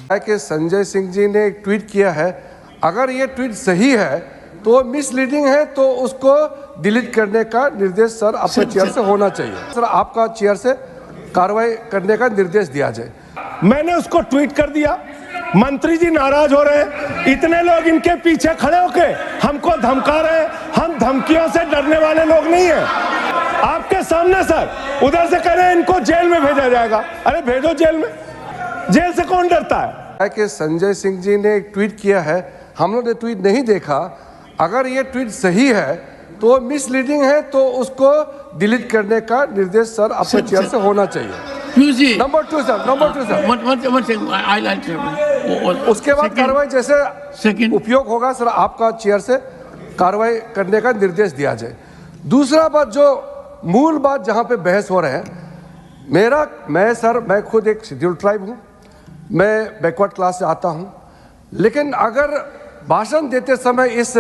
कि संजय सिंह जी ने एक ट्वीट किया है, अगर ये ट्वीट सही है तो मिसलीडिंग है तो उसको डिलीट करने का निर्देश सर आपके चेयर से होना चाहिए। सर आपका चेयर से कार्रवाई करने का निर्देश दिया जाए। मैंने उसको ट्वीट कर दिया, मंत्री जी नाराज हो रहे हैं, इतने लोग इनके पीछे खड़े होके हमको धमका रहे हैं, हम धमकियों से डरने वाले लोग नहीं हैं। आपके सामने सर उधर से कह रहे हैं इनको जेल में भेजा जाएगा। अरे भेजो जेल में, जेल से कौन डरता है? कि संजय सिंह जी ने एक ट्वीट किया है, हम लोग ने ट्वीट नहीं देखा, अगर ये ट्वीट सही है तो मिसलीडिंग है तो उसको डिलीट करने का निर्देश सर आपके चेयर से होना चाहिए। नंबर टू सर, उसके बाद कार्रवाई जैसे उपयोग होगा सर आपका चेयर से कार्रवाई करने का निर्देश दिया जाए। दूसरा बात, जो मूल बात जहां पे बहस हो रहे हैं, मैं खुद एक शेड्यूल ट्राइब हूं, मैं बैकवर्ड क्लास से आता हूं, लेकिन अगर भाषण देते समय इस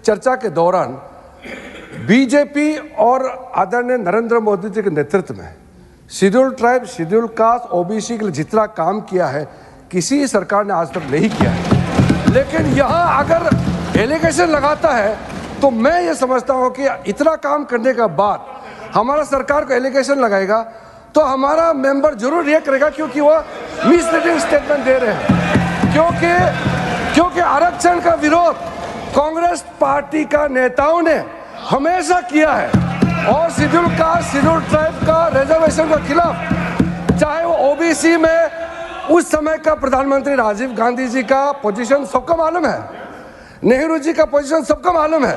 चर्चा के दौरान बीजेपी और आदरणीय नरेंद्र मोदी जी के नेतृत्व में schedule tribe, schedule caste, OBC के लिए जितना काम किया है किसी सरकार ने आज तक नहीं किया है। लेकिन यहाँ अगर एलिगेशन लगाता है तो मैं ये समझता हूँ कि इतना काम करने के बाद हमारा सरकार को एलिगेशन लगाएगा तो हमारा मेंबर जरूर ये करेगा, क्योंकि वो मिसलीडिंग स्टेटमेंट दे रहे हैं। क्योंकि आरक्षण का विरोध कांग्रेस पार्टी का नेताओं ने हमेशा किया है और शेड्यूल कास्ट, शेड्यूल ट्राइब का रिजर्वेशन के खिलाफ, चाहे वो ओबीसी में उस समय का प्रधानमंत्री राजीव गांधी जी का पोजीशन सबको मालूम है, नेहरू जी का पोजीशन सबको मालूम है।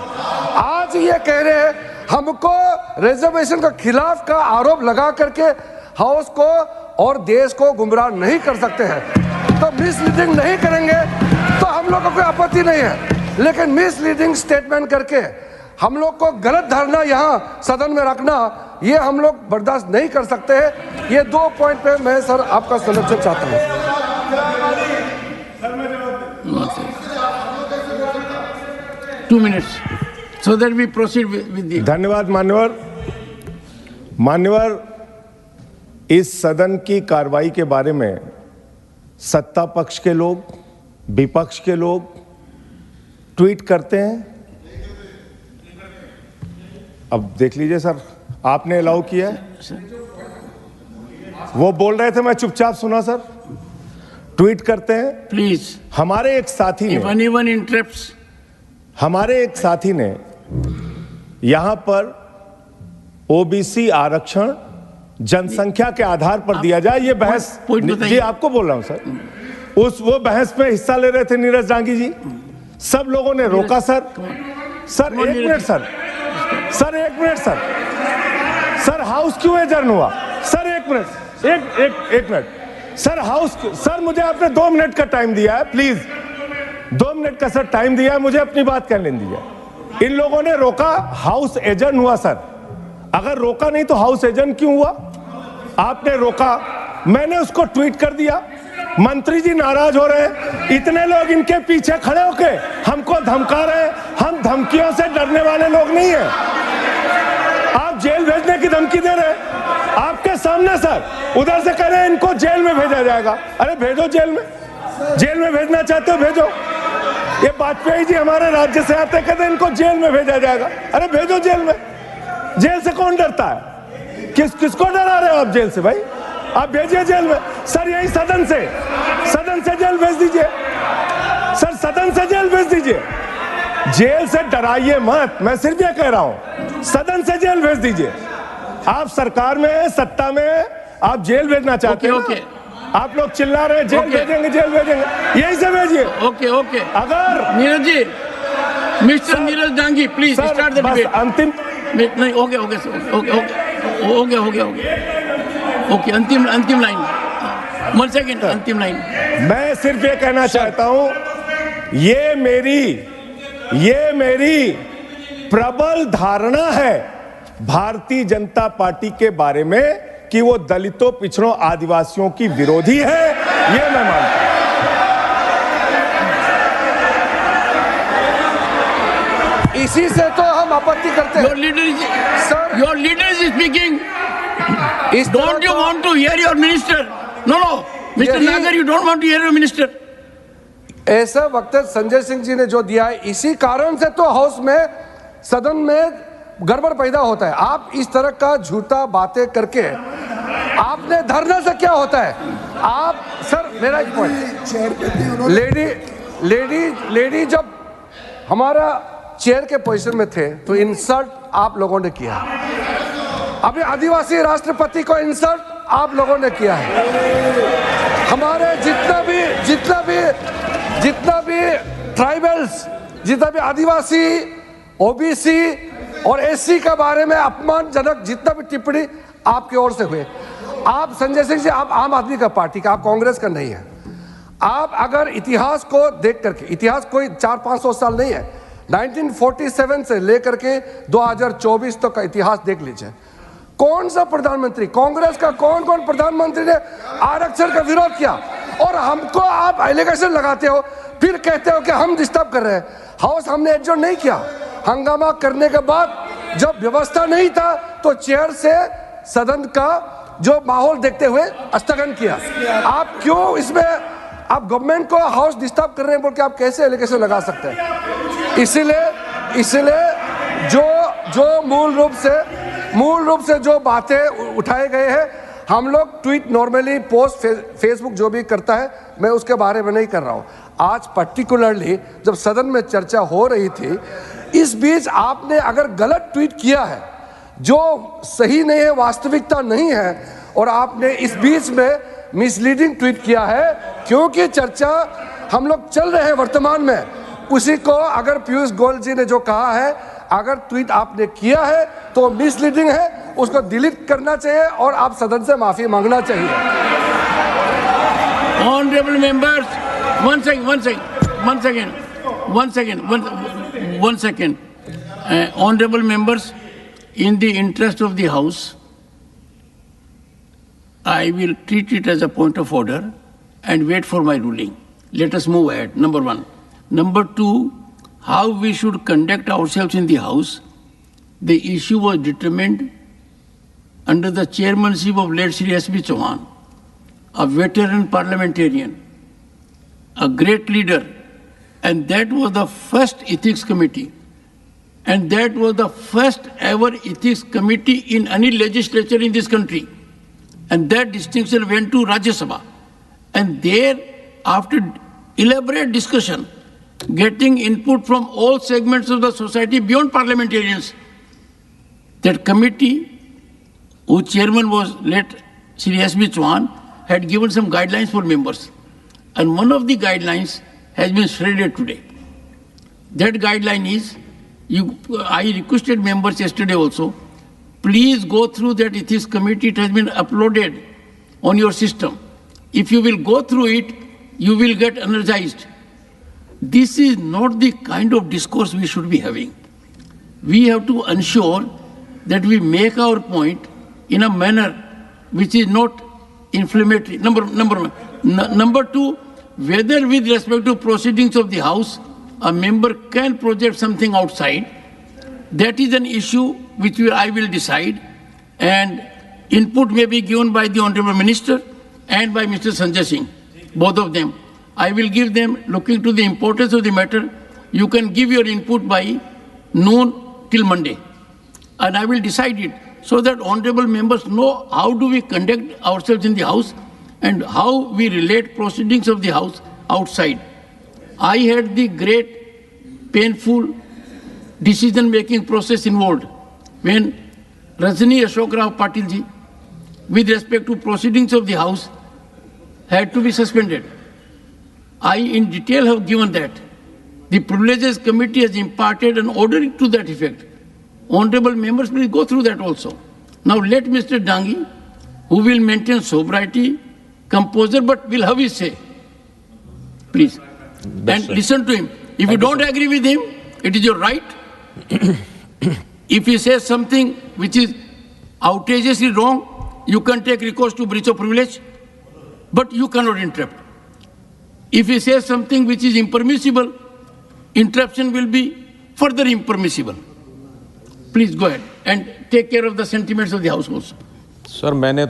आज ये कह रहे हैं हमको रिजर्वेशन के खिलाफ का आरोप लगा करके हाउस को और देश को गुमराह नहीं कर सकते हैं। तो मिसलीडिंग नहीं करेंगे तो हम लोग को कोई आपत्ति नहीं है, लेकिन मिसलीडिंग स्टेटमेंट करके हम लोग को गलत धारणा यहाँ सदन में रखना, ये हम लोग बर्दाश्त नहीं कर सकते हैं। ये दो पॉइंट पे मैं सर आपका सजेशन चाहता हूँ। 2 minutes so that we proceed with the. धन्यवाद मान्यवर, इस सदन की कार्रवाई के बारे में सत्ता पक्ष के लोग, विपक्ष के लोग ट्वीट करते हैं। अब देख लीजिए सर, आपने अलाउ किया है, वो बोल रहे थे मैं चुपचाप सुना सर। ट्वीट करते हैं। प्लीज, हमारे एक साथी ने, if anyone interrupts, हमारे एक साथी ने यहां पर ओबीसी आरक्षण जनसंख्या के आधार पर दिया जाए, ये बहस जी आपको बोल रहा हूं सर, वो बहस में हिस्सा ले रहे थे नीरज डांगी जी, सब लोगों ने रोका सर। एक मिनट सर, हाउस क्यों एडजर्न हुआ सर? एक मिनट सर, हाउस सर, मुझे आपने 2 मिनट का टाइम दिया है, प्लीज 2 मिनट का सर टाइम दिया है, मुझे अपनी बात करने दीजिए। इन लोगों ने रोका, हाउस एडजर्न हुआ सर। अगर रोका नहीं तो हाउस एडजर्न क्यों हुआ? आपने रोका, मैंने उसको ट्वीट कर दिया, मंत्री जी नाराज हो रहे हैं, इतने लोग इनके पीछे खड़े होके हमको धमका रहे हैं, हम धमकियों से डरने वाले लोग नहीं हैं। आप जेल भेजने की धमकी दे रहे हैं, आपके सामने सर उधर से कह रहे हैं इनको जेल में भेजा जाएगा। अरे भेजो जेल में, जेल में भेजना चाहते हो भेजो। ये वाजपेयी जी हमारे राज्य से आते, कहते हैं इनको जेल में भेजा जाएगा। अरे भेजो जेल में, जेल से कौन डरता है? किसको डरा रहे हो आप जेल से भाई? आप भेजिए जेल में सर, यही सदन से जेल भेज दीजिए सर, सदन से जेल भेज दीजिए। जेल से डराइए मत, मैं सिर्फ ये कह रहा हूं, सदन से जेल भेज दीजिए। आप सरकार में, सत्ता में, आप जेल भेजना चाहते हैं। आप लोग चिल्ला रहे हैं जेल भेजेंगे, जेल भेजेंगे, यही से भेजिए। ओके अगर Neeraj ji, mister Neeraj Dangi, please start the debate. अंतिम नहीं, हो गया ओके, अंतिम लाइन, 1 सेकंड, अंतिम लाइन। मैं सिर्फ ये कहना चाहता हूं, ये मेरी प्रबल धारणा है भारतीय जनता पार्टी के बारे में कि वो दलितों, पिछड़ों, आदिवासियों की विरोधी है, ये मैं मानता हूं। इसी से तो हम आपत्ति करते हैं। Your leader is speaking. Don't you want to hear your minister? No. Mr. यही- Nagar, you don't want to hear a minister. ऐसा वक्त संजय सिंह जी ने जो दिया है, इसी कारण से तो हाउस में, सदन में गड़बड़ पैदा होता है। आप इस तरह का झूठा बातें करके आपने धरने से क्या होता है? आप सर, मेरा एक पॉइंट, लेडी जब हमारा चेयर के पोजीशन में थे तो इंसल्ट आप लोगों ने किया। अभी आदिवासी राष्ट्रपति को इंसल्ट आप लोगों ने किया है। हमारे जितना भी ट्राइबल्स, जितना भी आदिवासी, ओबीसी और एससी के बारे में अपमानजनक जितना भी टिप्पणी आपकी ओर से हुए, आप संजय सिंह जी, आप आम आदमी का पार्टी का, आप कांग्रेस का नहीं है। आप अगर इतिहास को देख करके, इतिहास कोई 400-500 साल नहीं है, 1947 से लेकर के 2024 तक का इतिहास देख लीजिए। कौन सा प्रधानमंत्री, कांग्रेस का कौन कौन प्रधानमंत्री ने आरक्षण का विरोध किया? और हमको आप एलिगेशन लगाते हो, फिर कहते हो कि हम डिस्टर्ब कर रहे हैं। हाउस हमने एडजॉर्न नहीं किया। हंगामा करने के बाद जब व्यवस्था नहीं था तो चेयर से सदन का जो माहौल देखते हुए स्थगन किया। आप क्यों इसमें, आप गवर्नमेंट को हाउस डिस्टर्ब कर रहे हैं बोल के आप कैसे एलिगेशन लगा सकते हैं? इसलिए जो मूल रूप से जो बातें उठाए गए हैं, हम लोग ट्वीट नॉर्मली पोस्ट फेसबुक जो भी करता है, मैं उसके बारे में नहीं कर रहा हूं। आज पर्टिकुलरली जब सदन में चर्चा हो रही थी, इस बीच आपने अगर गलत ट्वीट किया है जो सही नहीं है, वास्तविकता नहीं है, और आपने इस बीच में मिसलीडिंग ट्वीट किया है, क्योंकि चर्चा हम लोग चल रहे हैं वर्तमान में, उसी को अगर पीयूष गोयल जी ने जो कहा है, अगर ट्वीट आपने किया है तो मिसलीडिंग है, उसको डिलीट करना चाहिए और आप सदन से माफी मांगना चाहिए। Honorable members, one second. Honorable members, in the interest of the House, I will treat it as a point of order and wait for my ruling. Let us move ahead, number one. Number two, how we should conduct ourselves in the House. The issue was determined under the chairmanship of late Shri S.B. Chauhan, a veteran parliamentarian, a great leader, and that was the first ethics committee. And that was the first ever ethics committee in any legislature in this country. And that distinction went to Rajya Sabha. And there, after elaborate discussion, getting input from all segments of the society beyond parliamentarians, that committee, whose chairman was late Shri S.B. Chauhan, had given some guidelines for members. And one of the guidelines has been shredded today. That guideline is, I requested members yesterday also, please go through that ethics committee. It has been uploaded on your system. If you will go through it, you will get energized. This is not the kind of discourse we should be having. We have to ensure that we make our point in a manner which is not inflammatory. Number one. Number two, whether with respect to proceedings of the House, a member can project something outside, that is an issue which I will decide, and input may be given by the Honorable Minister and by Mr. Sanjay Singh, both of them. I will give them, looking to the importance of the matter, you can give your input by noon till Monday, and I will decide it so that honorable members know how do we conduct ourselves in the House and how we relate proceedings of the House outside. I had the great painful decision-making process involved when Rajani Ashok Rao Patil ji, with respect to proceedings of the House, had to be suspended. I in detail have given that. The Privileges Committee has imparted an order to that effect. Honorable members, please go through that also. Now let Mr. Dangi, who will maintain sobriety, composure, but will have his say. Please. And listen to him. If you don't agree with him, it is your right. If he says something which is outrageously wrong, you can take recourse to breach of privilege, but you cannot interrupt. If he says something which is impermissible, interruption will be further impermissible. Please go ahead and take care of the sentiments of the House also. Sir मैंने तो